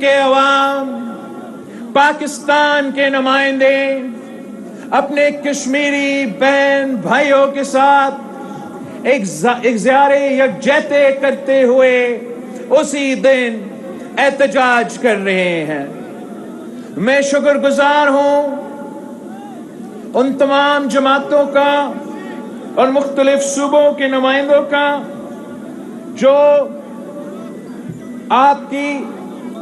کے عوام، پاکستان کے نمائندے اپنے کشمیری بہن بھائیوں کے ساتھ اظہار یکجہتی کرتے ہوئے اسی دن احتجاج کر رہے ہیں۔ میں شکر گزار ہوں ان تمام جماعتوں کا اور مختلف صوبوں کے نمائندوں کا جو آپ کی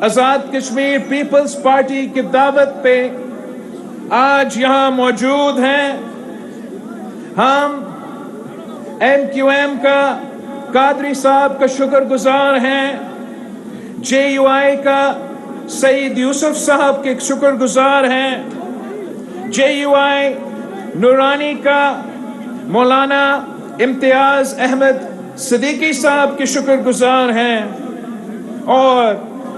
آزاد کشمیر پیپلز پارٹی کی دعوت پہ آج یہاں موجود ہیں۔ ہم ایم کیو ایم کا قادری صاحب کا شکر گزار ہیں، جے یو آئی کا سعید یوسف صاحب کے شکر گزار ہیں، جے یو آئی نورانی کا مولانا امتیاز احمد صدیقی صاحب کے شکر گزار ہیں، اور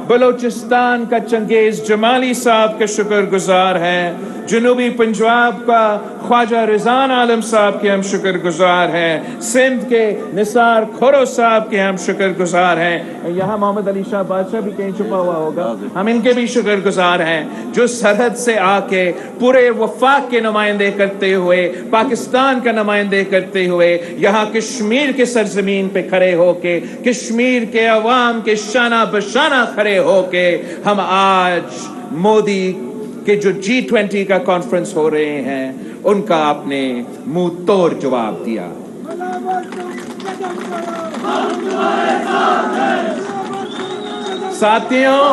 بلوچستان کا چنگیز جمالی صاحب کے شکر گزار ہیں، جنوبی پنجاب کا خواجہ رضوان عالم صاحب کے ہم شکر گزار ہیں، سندھ کے نثار کھرو صاحب کے ہم شکر گزار ہیں۔ یہاں محمد علی شاہ بادشاہ بھی کہیں چھپا ہوا ہوگا، ہم ان کے بھی شکر گزار ہیں، جو سرحد سے آ کے پورے وفاق کے نمائندے کرتے ہوئے، پاکستان کا نمائندے کرتے ہوئے یہاں کشمیر کے سرزمین پہ کھڑے ہو کے، کشمیر کے عوام کے شانہ بشانہ کھڑے ہو کے ہم آج مودی کہ جو G20 کا کانفرنس ہو رہے ہیں ان کا آپ نے منہ توڑ جواب دیا۔ ساتھیوں،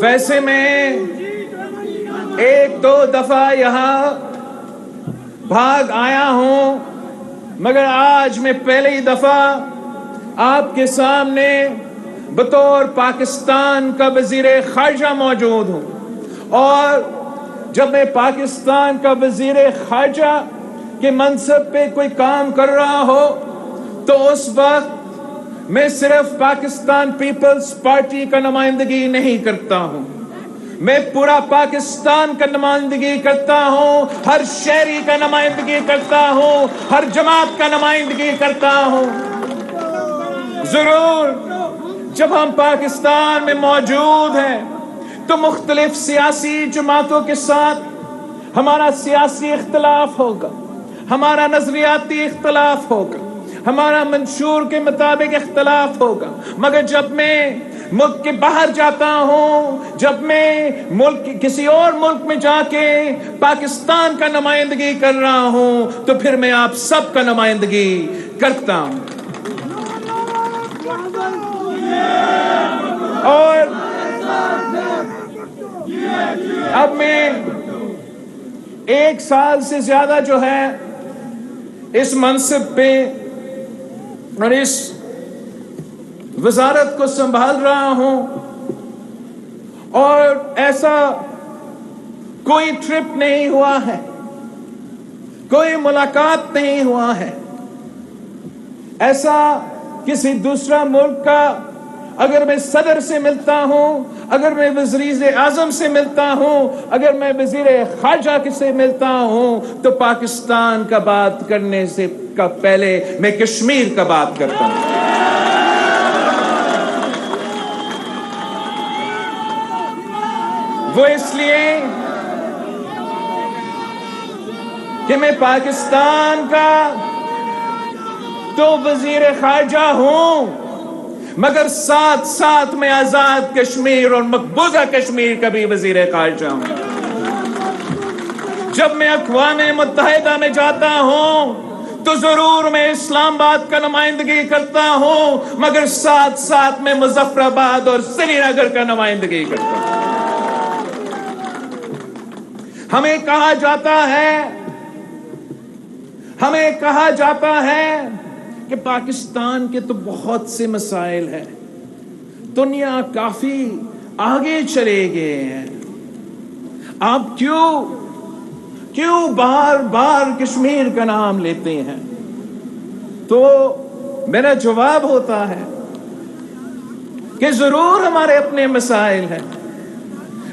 ویسے میں ایک دو دفعہ یہاں بھاگ آیا ہوں، مگر آج میں پہلی دفعہ آپ کے سامنے بطور پاکستان کا وزیر خارجہ موجود ہوں، اور جب میں پاکستان کا وزیر خارجہ کے منصب پہ کوئی کام کر رہا ہو تو اس وقت میں صرف پاکستان پیپلز پارٹی کا نمائندگی نہیں کرتا ہوں، میں پورا پاکستان کا نمائندگی کرتا ہوں، ہر شہری کا نمائندگی کرتا ہوں، ہر جماعت کا نمائندگی کرتا ہوں۔ ضرور جب ہم پاکستان میں موجود ہیں تو مختلف سیاسی جماعتوں کے ساتھ ہمارا سیاسی اختلاف ہوگا، ہمارا نظریاتی اختلاف ہوگا، ہمارا منشور کے مطابق اختلاف ہوگا، مگر جب میں ملک کے باہر جاتا ہوں، جب میں کسی اور ملک میں جا کے پاکستان کا نمائندگی کر رہا ہوں تو پھر میں آپ سب کا نمائندگی کرتا ہوں۔ اور اب میں 1 سال سے زیادہ جو ہے اس منصب پہ اور اس وزارت کو سنبھال رہا ہوں، اور ایسا کوئی ٹرپ نہیں ہوا ہے، کوئی ملاقات نہیں ہوا ہے، ایسا کسی دوسرا ملک کا اگر میں صدر سے ملتا ہوں، اگر میں وزیر اعظم سے ملتا ہوں، اگر میں وزیر خارجہ سے ملتا ہوں تو پاکستان کا بات کرنے سے پہلے میں کشمیر کا بات کرتا ہوں۔ وہ اس لیے کہ میں پاکستان کا تو وزیر خارجہ ہوں، مگر ساتھ ساتھ میں آزاد کشمیر اور مقبوضہ کشمیر کا بھی وزیر خارجہ ہوں۔ جب میں اقوام متحدہ میں جاتا ہوں تو ضرور میں اسلام آباد کا نمائندگی کرتا ہوں، مگر ساتھ ساتھ میں مظفر آباد اور سری نگر کا نمائندگی کرتا ہوں۔ ہمیں کہا جاتا ہے کہ پاکستان کے تو بہت سے مسائل ہیں، دنیا کافی آگے چلے گئے ہیں، آپ کیوں بار بار کشمیر کا نام لیتے ہیں؟ تو میرا جواب ہوتا ہے کہ ضرور ہمارے اپنے مسائل ہیں،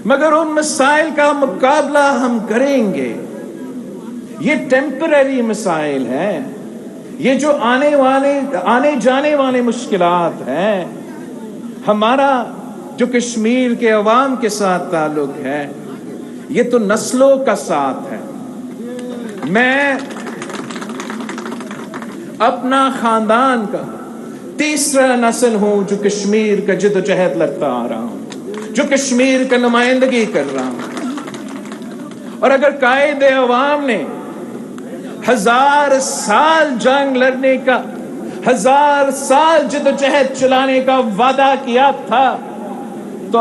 مگر ان مسائل کا مقابلہ ہم کریں گے، یہ ٹیمپرری مسائل ہیں، یہ جو آنے جانے والے مشکلات ہیں، ہمارا جو کشمیر کے عوام کے ساتھ تعلق ہے یہ تو نسلوں کا ساتھ ہے. میں اپنا خاندان کا تیسرا نسل ہوں جو کشمیر کا جد و جہد لڑتا آ رہا ہوں، جو کشمیر کا نمائندگی کر رہا ہوں. اور اگر قائد عوام نے 1000 سال جنگ لڑنے کا، 1000 سال جد و جہد چلانے کا وعدہ کیا تھا، تو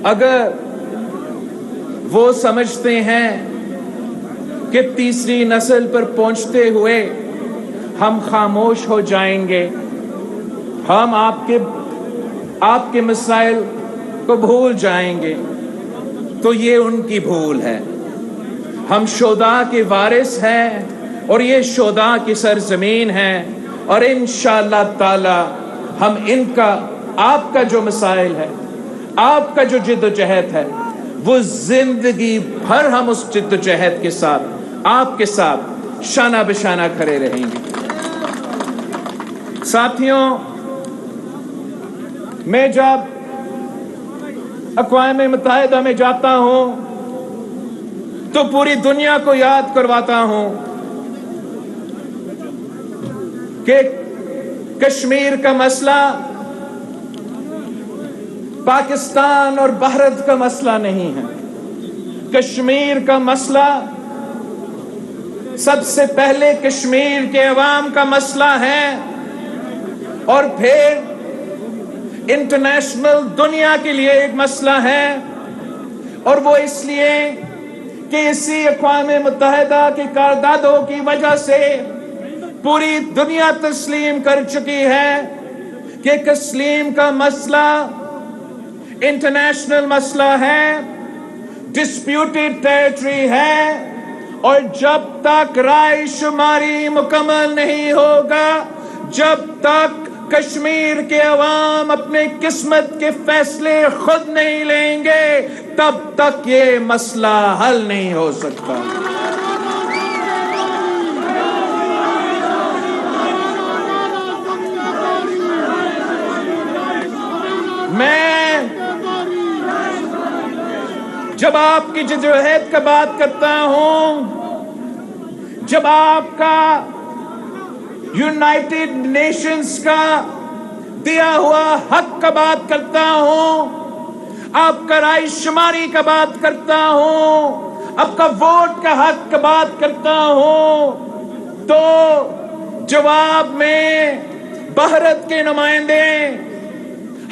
اگر وہ سمجھتے ہیں کہ تیسری نسل پر پہنچتے ہوئے ہم خاموش ہو جائیں گے، ہم آپ کے مسائل کو بھول جائیں گے، تو یہ ان کی بھول ہے. ہم شہداء کے وارث ہیں اور یہ شہداء کی سرزمین ہے، اور انشاءاللہ تعالی ہم ان کا، آپ کا جو مسائل ہے، آپ کا جو جد و جہد ہے، وہ زندگی بھر ہم اس جد و جہد کے ساتھ، آپ کے ساتھ شانہ بشانہ کھڑے رہیں گے. ساتھیوں، میں جب اقوام متحدہ میں جاتا ہوں تو پوری دنیا کو یاد کرواتا ہوں کہ کشمیر کا مسئلہ پاکستان اور بھارت کا مسئلہ نہیں ہے. کشمیر کا مسئلہ سب سے پہلے کشمیر کے عوام کا مسئلہ ہے، اور پھر انٹرنیشنل دنیا کے لیے ایک مسئلہ ہے. اور وہ اس لیے کہ اسی اقوام متحدہ کی قراردادوں کی وجہ سے پوری دنیا تسلیم کر چکی ہے کہ کشمیر کا مسئلہ انٹرنیشنل مسئلہ ہے، ڈسپیوٹڈ ٹیریٹری ہے، اور جب تک رائے شماری مکمل نہیں ہوگا، جب تک کشمیر کے عوام اپنے قسمت کے فیصلے خود نہیں لیں گے، تب تک یہ مسئلہ حل نہیں ہو سکتا. میں جب آپ کی جدوجہد کا بات کرتا ہوں، جب آپ کا یونائٹڈ نیشنز کا دیا ہوا حق کا بات کرتا ہوں، آپ کا رائے شماری کا بات کرتا ہوں، آپ کا ووٹ کا حق کا بات کرتا ہوں، تو جواب میں بھارت کے نمائندے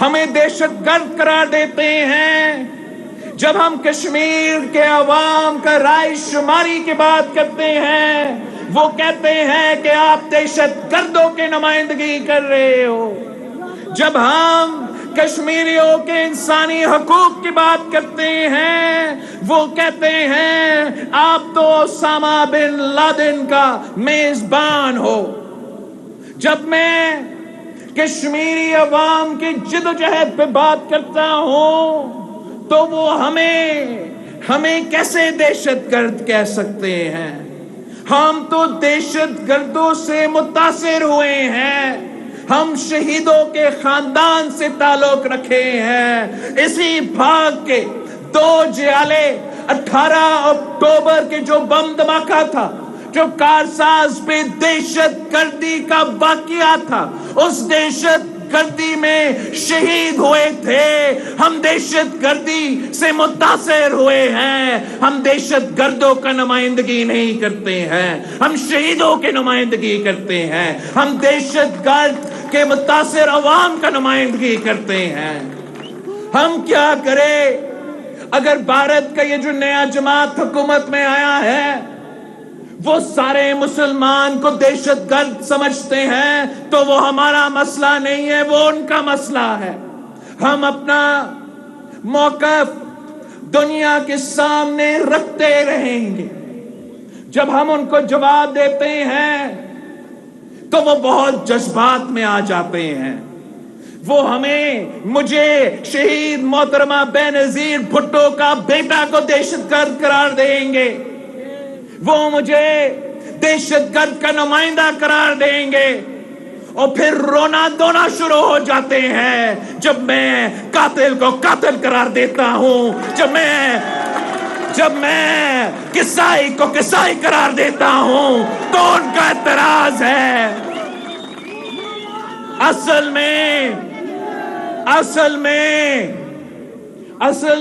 ہمیں دہشت گرد قرار دیتے ہیں. جب ہم کشمیر کے عوام کا رائے شماری کی بات کرتے ہیں، وہ کہتے ہیں کہ آپ دہشت گردوں کی نمائندگی کر رہے ہو. جب ہم کشمیریوں کے انسانی حقوق کی بات کرتے ہیں، وہ کہتے ہیں آپ تو اسامہ بن لادن کا میزبان ہو. جب میں کشمیری عوام کی جد و جہد پہ بات کرتا ہوں تو وہ ہمیں کیسے دہشت گرد کہہ سکتے ہیں؟ ہم تو دہشت گردوں سے متاثر ہوئے ہیں، ہم شہیدوں کے خاندان سے تعلق رکھے ہیں. اسی بھاگ کے 2 جیالے 18 اکتوبر کے جو بم دھماکہ تھا، جو کارساز پہ دہشت گردی کا واقعہ تھا، اس دہشت گردی میں شہید ہوئے تھے. ہم دہشت گردی سے متاثر ہوئے ہیں. ہم دہشت گردوں کا نمائندگی نہیں کرتے ہیں، ہم شہیدوں کی نمائندگی کرتے ہیں. ہم دہشت گرد کے متاثر عوام کا نمائندگی کرتے ہیں. ہم کیا کریں اگر بھارت کا یہ جو نیا جماعت حکومت میں آیا ہے وہ سارے مسلمان کو دہشت گرد سمجھتے ہیں؟ تو وہ ہمارا مسئلہ نہیں ہے، وہ ان کا مسئلہ ہے. ہم اپنا موقف دنیا کے سامنے رکھتے رہیں گے. جب ہم ان کو جواب دیتے ہیں تو وہ بہت جذبات میں آ جاتے ہیں. وہ مجھے شہید محترمہ بے نظیر بھٹو کا بیٹا کو دہشت گرد قرار دیں گے، وہ مجھے دہشت گرد کا نمائندہ قرار دیں گے. اور پھر رونا دھونا شروع ہو جاتے ہیں جب میں قاتل کو قاتل قرار دیتا ہوں، جب میں قصائی کو قصائی قرار دیتا ہوں تو ان کا اعتراض ہے۔ اصل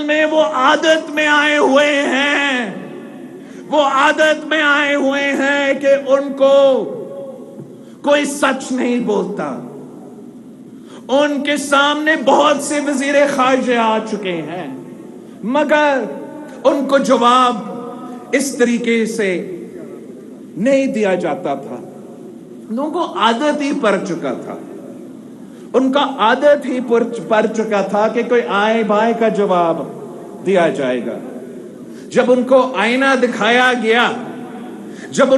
میں وہ عادت میں آئے ہوئے ہیں کہ ان کو کوئی سچ نہیں بولتا۔ ان کے سامنے بہت سے وزیر خارجہ آ چکے ہیں، مگر ان کو جواب اس طریقے سے نہیں دیا جاتا تھا۔ لوگوں کو عادت ہی پڑ چکا تھا، ان کا عادت ہی پڑ چکا تھا کہ کوئی آئے بائے کا جواب دیا جائے گا۔ جب ان کو آئینہ دکھایا گیا، جب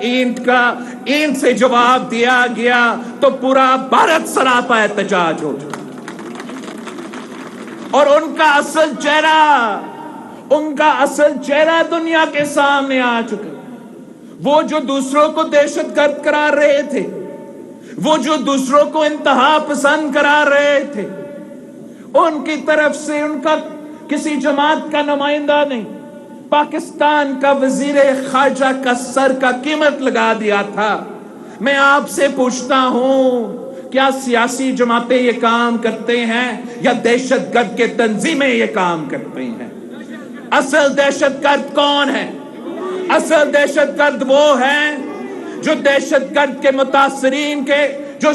اینٹ سے جواب دیا گیا تو پورا بھارت سراپا احتجاج ہو چکا، اور ان کا اصل چہرہ دنیا کے سامنے آ چکا۔ وہ جو دوسروں کو دہشت گرد قرار رہے تھے، وہ جو دوسروں کو انتہا پسند قرار رہے تھے، ان کی طرف سے ان کا کسی جماعت کا نمائندہ نہیں، پاکستان کا وزیر خارجہ کا سر کا قیمت لگا دیا تھا۔ میں آپ سے پوچھتا ہوں، کیا سیاسی جماعتیں یہ کام کرتے ہیں یا دہشت گرد کے تنظیمیں یہ کام کرتے ہیں؟ اصل دہشت گرد کون ہے؟ اصل دہشت گرد وہ ہیں جو دہشت گرد کے متاثرین کے، جو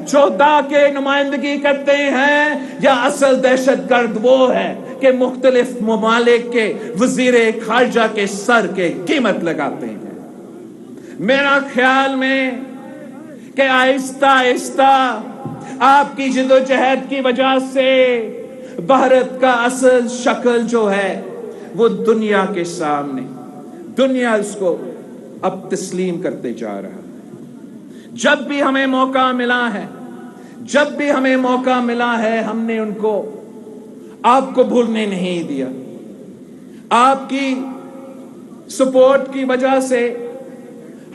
شہداء کے نمائندگی کرتے ہیں، یا اصل دہشت گرد وہ ہے کہ مختلف ممالک کے وزیر خارجہ کے سر کے قیمت لگاتے ہیں؟ میرا خیال میں کہ آہستہ آہستہ آپ کی جدوجہد کی وجہ سے بھارت کا اصل شکل جو ہے وہ دنیا کے سامنے، دنیا اس کو اب تسلیم کرتے جا رہا ہے۔ جب بھی ہمیں موقع ملا ہے ہم نے ان کو، آپ کو بھولنے نہیں دیا۔ آپ کی سپورٹ کی وجہ سے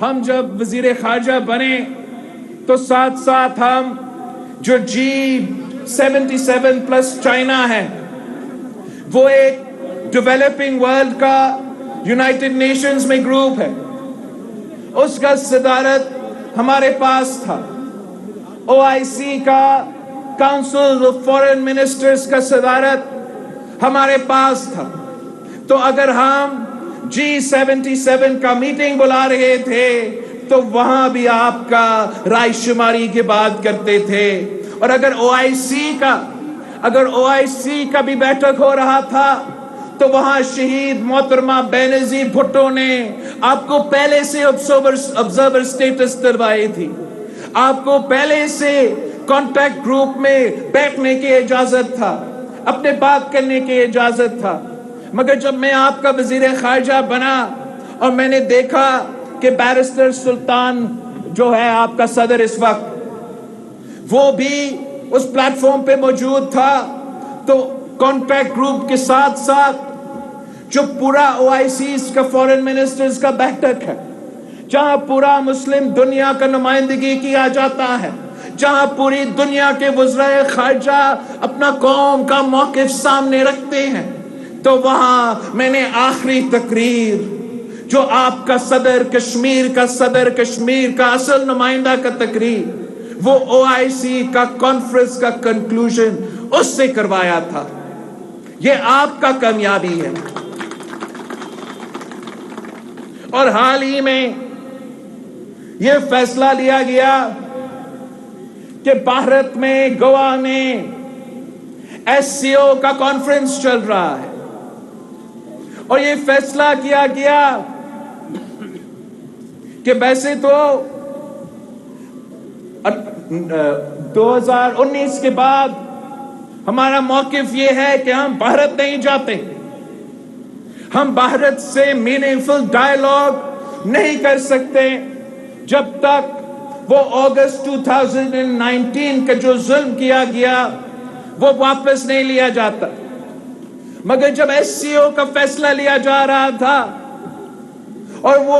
ہم جب وزیر خارجہ بنے تو ساتھ ساتھ ہم جو G77 پلس چائنا ہے، وہ ایک ڈیولپنگ ورلڈ کا یونائٹڈ نیشنز میں گروپ ہے، اس کا صدارت ہمارے پاس تھا۔ OIC کا کاؤنسل آف فارن منسٹرز کا صدارت ہمارے پاس تھا۔ تو اگر ہم G77 کا میٹنگ بلا رہے تھے تو وہاں بھی آپ کا رائے شماری کی بات کرتے تھے، اور اگر OIC کا بھی بیٹھک ہو رہا تھا تو وہاں شہید محترمہ بینظیر بھٹو نے آپ کو پہلے سے آبزرور سٹیٹس دلوائی تھی، آپ کو پہلے سے کانٹیکٹ گروپ میں بیٹھنے کی اجازت تھا، اپنے بات کرنے کی اجازت تھا۔ مگر جب میں آپ کا وزیر خارجہ بنا اور میں نے دیکھا کہ بیرسٹر سلطان جو ہے آپ کا صدر اس وقت، وہ بھی اس پلیٹ فارم پہ موجود تھا، تو کانٹیکٹ گروپ کے ساتھ ساتھ جو پورا OIC کا فارن منسٹرز کا بیٹھک ہے، جہاں پورا مسلم دنیا کا نمائندگی کیا جاتا ہے، جہاں پوری دنیا کے وزرائے خارجہ اپنا قوم کا موقف سامنے رکھتے ہیں، تو وہاں میں نے آخری تقریر جو آپ کا صدر کشمیر کا اصل نمائندہ کا تقریر، وہ OIC کا کانفرنس کا کنکلوژن اس سے کروایا تھا۔ یہ آپ کا کامیابی ہے۔ اور حال ہی میں یہ فیصلہ لیا گیا کہ بھارت میں گوا میں SCO کا کانفرنس چل رہا ہے، اور یہ فیصلہ کیا گیا کہ ویسے تو 2019 کے بعد ہمارا موقف یہ ہے کہ ہم بھارت نہیں جاتے، ہم بھارت سے میننگفل ڈائیلاگ نہیں کر سکتے جب تک وہ اگست 2019 کا جو ظلم کیا گیا وہ واپس نہیں لیا جاتا۔ مگر جب SCO کا فیصلہ لیا جا رہا تھا اور وہ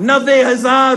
90,000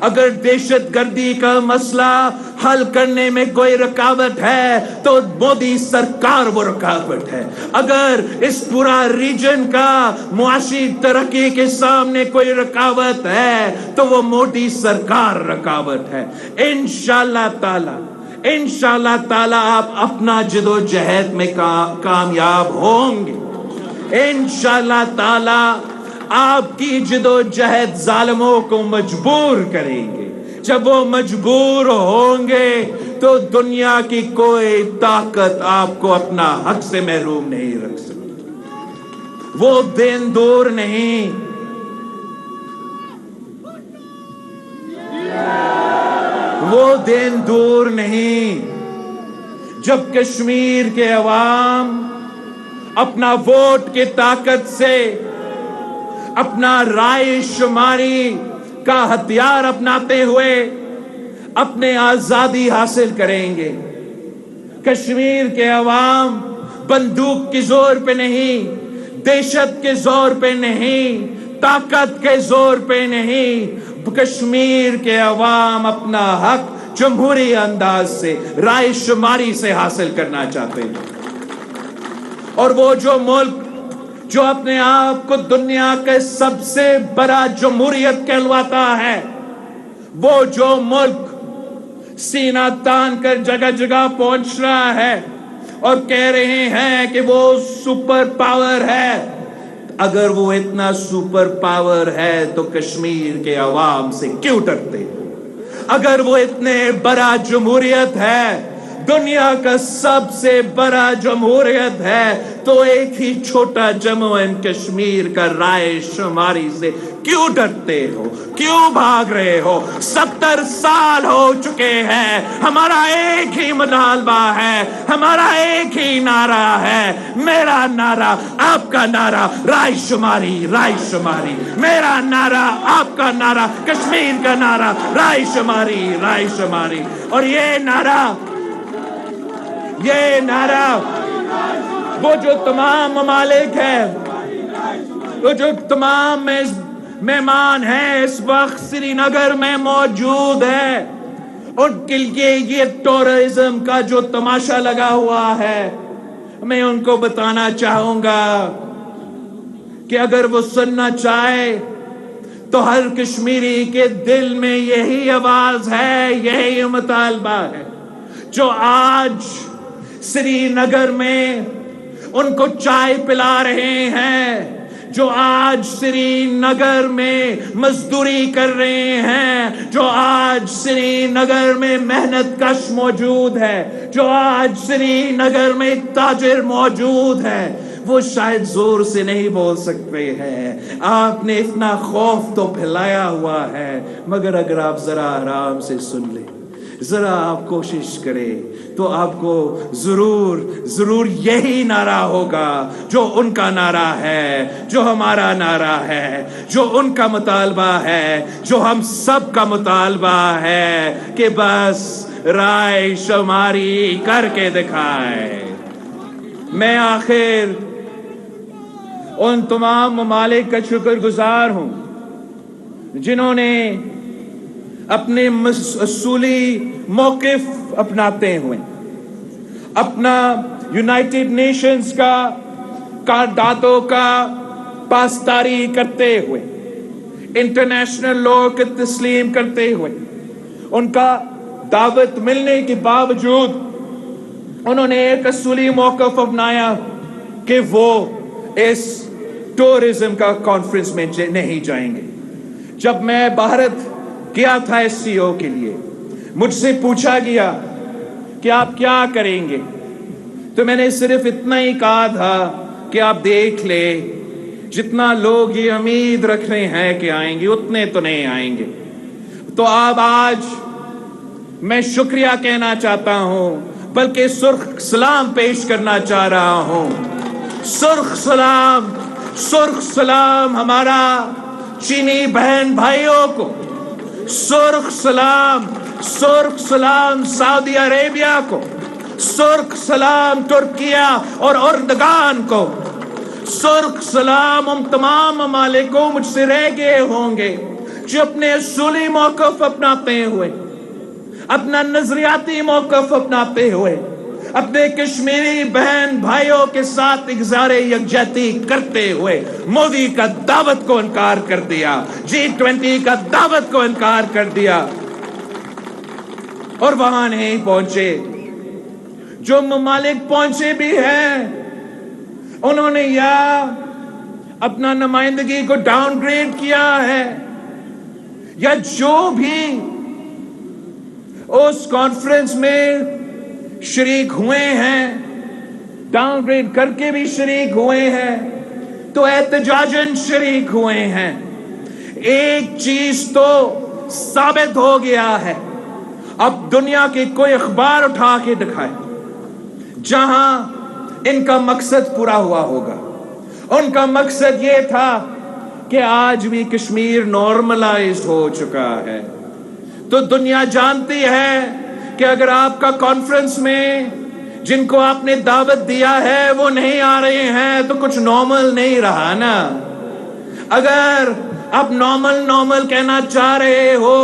اگر دہشت گردی کا مسئلہ حل کرنے میں کوئی رکاوٹ ہے تو مودی سرکار وہ رکاوٹ ہے. اگر اس پورا ریجن کا معاشی ترقی کے سامنے کوئی رکاوٹ ہے تو وہ مودی سرکار رکاوٹ ہے. انشاءاللہ تعالی آپ اپنا جدوجہد میں کامیاب ہوں گے. انشاءاللہ تعالی آپ کی جدوجہد ظالموں کو مجبور کریں گے. جب وہ مجبور ہوں گے تو دنیا کی کوئی طاقت آپ کو اپنا حق سے محروم نہیں رکھ سکتی. وہ دن دور نہیں، وہ دن دور نہیں جب کشمیر کے عوام اپنا ووٹ کی طاقت سے، اپنا رائے شماری کا ہتھیار اپناتے ہوئے اپنے آزادی حاصل کریں گے. کشمیر کے عوام بندوق کے زور پہ نہیں، دہشت کے زور پہ نہیں، طاقت کے زور پہ نہیں، کشمیر کے عوام اپنا حق جمہوری انداز سے، رائے شماری سے حاصل کرنا چاہتے ہیں. اور وہ جو ملک جو اپنے آپ کو دنیا کے سب سے بڑا جمہوریت کہلواتا ہے، وہ جو ملک سینہ تان کر جگہ جگہ پہنچ رہا ہے اور کہہ رہے ہیں کہ وہ سپر پاور ہے، اگر وہ اتنا سپر پاور ہے تو کشمیر کے عوام سے کیوں ڈرتے ہیں؟ اگر وہ اتنے بڑا جمہوریت ہے، دنیا کا سب سے بڑا جمہوریت ہے، تو ایک ہی چھوٹا جموں اینڈ کشمیر کا رائے شماری سے کیوں ڈرتے ہو؟ کیوں بھاگ رہے ہو؟ 70 سال ہو چکے ہیں، ہمارا ایک ہی مطالبہ ہے، ہمارا ایک ہی نعرہ ہے. میرا نعرہ، آپ کا نعرہ، رائے شماری، رائے شماری. میرا نعرہ، آپ کا نعرہ، کشمیر کا نعرہ، رائے شماری، رائے شماری. اور یہ نعرہ وہ جو تمام ممالک ہیں، وہ جو تمام مہمان ہیں اس وقت سری نگر میں موجود ہیں، ان کے لیے یہ ٹورزم کا جو تماشا لگا ہوا ہے، میں ان کو بتانا چاہوں گا کہ اگر وہ سننا چاہے تو ہر کشمیری کے دل میں یہی آواز ہے، یہی مطالبہ ہے. جو آج سری نگر میں ان کو چائے پلا رہے ہیں، جو آج سری نگر میں مزدوری کر رہے ہیں، جو آج سری نگر میں محنت کش موجود ہے، جو آج سری نگر میں تاجر موجود ہے، وہ شاید زور سے نہیں بول سکتے ہیں. آپ نے اتنا خوف تو پھیلایا ہوا ہے، مگر اگر آپ ذرا آرام سے سن لیں، ذرا آپ کوشش کریں تو آپ کو ضرور یہی نعرہ ہوگا جو ان کا نعرہ ہے، جو ہمارا نعرہ ہے، جو ان کا مطالبہ ہے، جو ہم سب کا مطالبہ ہے کہ بس رائے شماری کر کے دکھائے. میں آخر ان تمام ممالک کا شکر گزار ہوں جنہوں نے اپنے اصولی موقف اپناتے ہوئے، اپنا یونائٹڈ نیشنز کا قراردادوں کا پاسداری کرتے ہوئے، انٹرنیشنل لا کو تسلیم کرتے ہوئے، ان کا دعوت ملنے کے باوجود انہوں نے ایک اصولی موقف اپنایا کہ وہ اس ٹورزم کا کانفرنس میں نہیں جائیں گے. جب میں بھارت گیا تھا SCO کے لیے، مجھ سے پوچھا گیا کہ آپ کیا کریں گے، تو میں نے صرف اتنا ہی کہا تھا کہ آپ دیکھ لیں، جتنا لوگ یہ امید رکھ رہے ہیں کہ آئیں گے اتنے تو نہیں آئیں گے. تو اب آج میں شکریہ کہنا چاہتا ہوں، بلکہ سرخ سلام پیش کرنا چاہ رہا ہوں. سرخ سلام ہمارا چینی بہن بھائیوں کو، سرخ سلام سعودی عربیہ کو، سرخ سلام ترکیہ اور اردگان کو، سرخ سلام ان تمام ممالک کو. مجھ سے رہ گئے ہوں گے جو اپنے اصولی موقف اپناتے ہوئے، اپنا نظریاتی موقف اپناتے ہوئے، اپنے کشمیری بہن بھائیوں کے ساتھ اظہار یکجہتی کرتے ہوئے مودی کا دعوت کو انکار کر دیا، G20 کا دعوت کو انکار کر دیا، اور وہاں نہیں پہنچے۔ جو ممالک پہنچے بھی ہیں انہوں نے یا اپنا نمائندگی کو ڈاؤن گریڈ کیا ہے، یا جو بھی اس کانفرنس میں شریک ہوئے ہیں ڈاؤن گریڈ کر کے بھی شریک ہوئے ہیں تو احتجاجاً شریک ہوئے ہیں۔ ایک چیز تو ثابت ہو گیا ہے، اب دنیا کی کوئی اخبار اٹھا کے دکھائے جہاں ان کا مقصد پورا ہوا ہوگا۔ ان کا مقصد یہ تھا کہ آج بھی کشمیر نارملائز ہو چکا ہے، تو دنیا جانتی ہے کہ اگر آپ کا کانفرنس میں جن کو آپ نے دعوت دیا ہے وہ نہیں آ رہے ہیں تو کچھ نارمل نہیں رہا نا۔ اگر آپ نارمل کہنا چاہ رہے ہو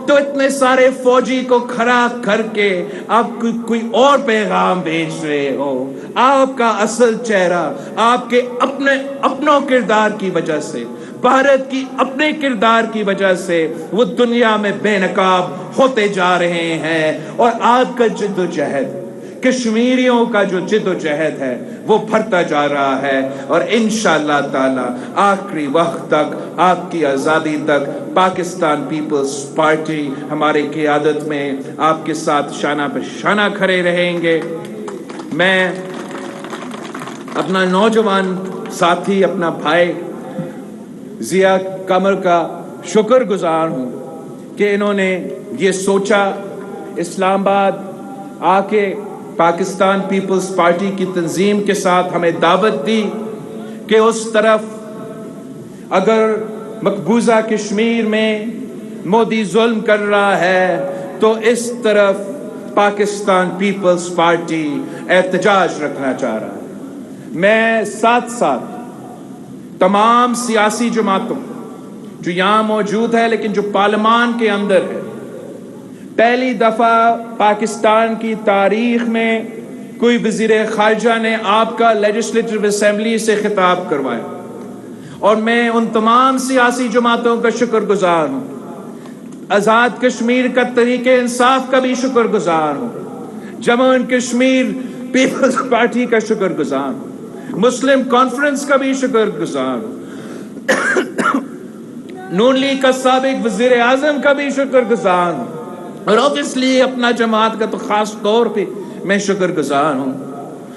تو اتنے سارے فوجی کو کھڑا کر کے آپ کوئی اور پیغام بھیج رہے ہو۔ آپ کا اصل چہرہ آپ کے اپنوں کردار کی وجہ سے، بھارت کی اپنے کردار کی وجہ سے وہ دنیا میں بے نقاب ہوتے جا رہے ہیں، اور آپ کا جد و جہد، کشمیریوں کا جو جد و جہد ہے وہ بڑھتا جا رہا ہے، اور انشاءاللہ تعالی آخری وقت تک، آپ کی آزادی تک، پاکستان پیپلز پارٹی ہماری قیادت میں آپ کے ساتھ شانہ بہ شانہ کھڑے رہیں گے۔ میں اپنا نوجوان ساتھی، اپنا بھائی ضیاء قمر کا شکر گزار ہوں کہ انہوں نے یہ سوچا، اسلام آباد آ کے پاکستان پیپلز پارٹی کی تنظیم کے ساتھ ہمیں دعوت دی کہ اس طرف اگر مقبوضہ کشمیر میں مودی ظلم کر رہا ہے تو اس طرف پاکستان پیپلز پارٹی احتجاج رکھنا چاہ رہا ہے۔ میں ساتھ ساتھ تمام سیاسی جماعتوں جو یہاں موجود ہے لیکن جو پارلیمان کے اندر ہے، پہلی دفعہ پاکستان کی تاریخ میں کوئی وزیر خارجہ نے آپ کا لیجسلیٹو اسمبلی سے خطاب کروایا، اور میں ان تمام سیاسی جماعتوں کا شکر گزار ہوں، آزاد کشمیر کا تحریک انصاف کا بھی شکر گزار ہوں، جموں اینڈ کشمیر پیپلز پارٹی کا شکر گزار ہوں، مسلم کانفرنس کا بھی شکر گزار ہوں، نون لیگ کا سابق وزیر اعظم کا بھی شکر گزار ہوں، اور اوبیسلی اپنا جماعت کا تو خاص طور پہ میں شکر گزار ہوں۔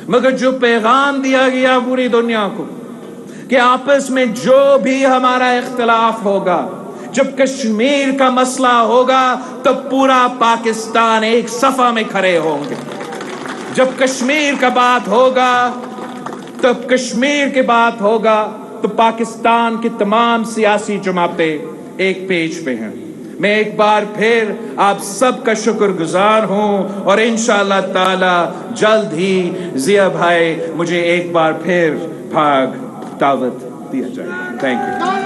مگر جو پیغام دیا گیا پوری دنیا کو کہ آپس میں جو بھی ہمارا اختلاف ہوگا، جب کشمیر کا مسئلہ ہوگا تو پورا پاکستان ایک صفحہ میں کھڑے ہوں گے، جب کشمیر کا بات ہوگا، تب کشمیر کی بات ہوگا تو پاکستان کی تمام سیاسی جماعتیں ایک پیج پہ ہیں۔ میں ایک بار پھر آپ سب کا شکر گزار ہوں، اور انشاءاللہ تعالی جلد ہی ضیاء بھائی مجھے ایک بار پھر بھاگ دعوت دیا جائے گا۔ Thank you.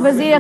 وزیر